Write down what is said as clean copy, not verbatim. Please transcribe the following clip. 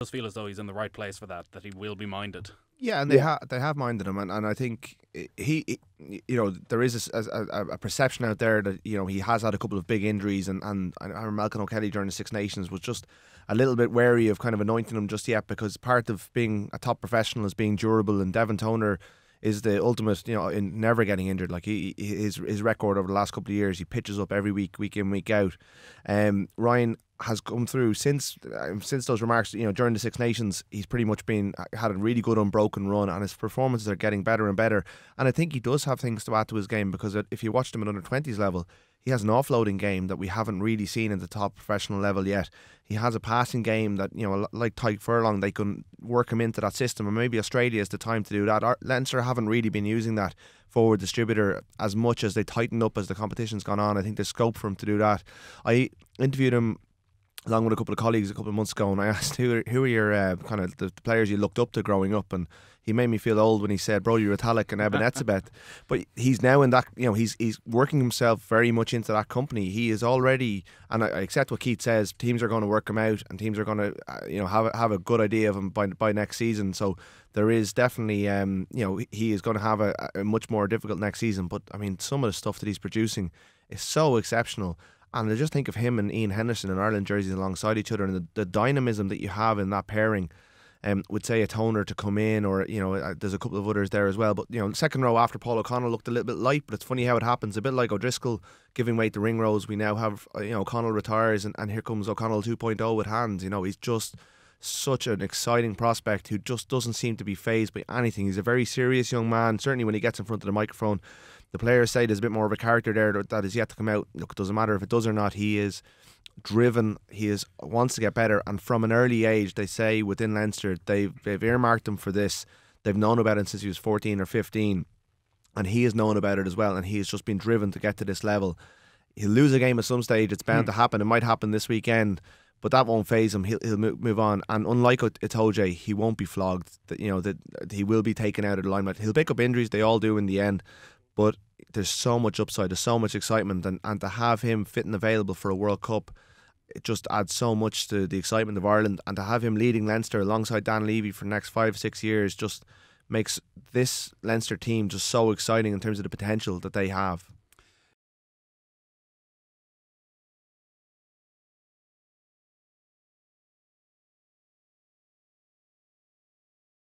does feel as though he's in the right place for that he will be minded. Yeah, and they have minded him, and I think there is a perception out there that he has had a couple of big injuries, and I remember Malcolm O'Kelly during the Six Nations was just a little bit wary of kind of anointing him just yet, because part of being a top professional is being durable, and Devon Toner is the ultimate, in never getting injured. Like his record over the last couple of years, he pitches up every week in, week out. Ryan has come through since those remarks. During the Six Nations, he's pretty much had a really good unbroken run, and his performances are getting better and better. And I think he does have things to add to his game, because if you watched him at under-20s level, he has an offloading game that we haven't really seen at the top professional level yet. He has a passing game that, like Tyke Furlong, they can work him into that system, and maybe Australia is the time to do that. Leinster haven't really been using that forward distributor as much as they tightened up as the competition's gone on. I think there's scope for him to do that. I interviewed him along with a couple of colleagues a couple of months ago, and I asked who are your kind of the players you looked up to growing up, and he made me feel old when he said Brodie Retallick and Eben Etzebeth. But he's now in that, he's working himself very much into that company. He is already, and I accept what Keith says, teams are going to work him out, and teams are going to have a good idea of him by next season. So there is definitely he is going to have a much more difficult next season. But I mean, some of the stuff that he's producing is so exceptional. And I just think of him and Ian Henderson in Ireland jerseys alongside each other, and the dynamism that you have in that pairing. Would say a Toner to come in, or there's a couple of others there as well. But second row after Paul O'Connell looked a little bit light, but it's funny how it happens. A bit like O'Driscoll giving way to ring rows. We now have O'Connell retires, and here comes O'Connell 2.0 with hands. He's just such an exciting prospect who just doesn't seem to be fazed by anything. He's a very serious young man. Certainly when he gets in front of the microphone, the players say there's a bit more of a character there that is yet to come out. Look, it doesn't matter if it does or not. He is driven. Wants to get better, and from an early age, they say within Leinster they've earmarked him for this. They've known about it since he was 14 or 15, and he has known about it as well, and he has just been driven to get to this level. He'll lose a game at some stage. It's bound to happen. It might happen this weekend, but that won't faze him. He'll move on, and unlike Itoje, he won't be flogged. That he will be taken out of the limelight. He'll pick up injuries. They all do in the end, but there's so much upside, there's so much excitement, and to have him fit and available for a World Cup, it just adds so much to the excitement of Ireland. And to have him leading Leinster alongside Dan Levy for the next 5-6 years just makes this Leinster team just so exciting in terms of the potential that they have.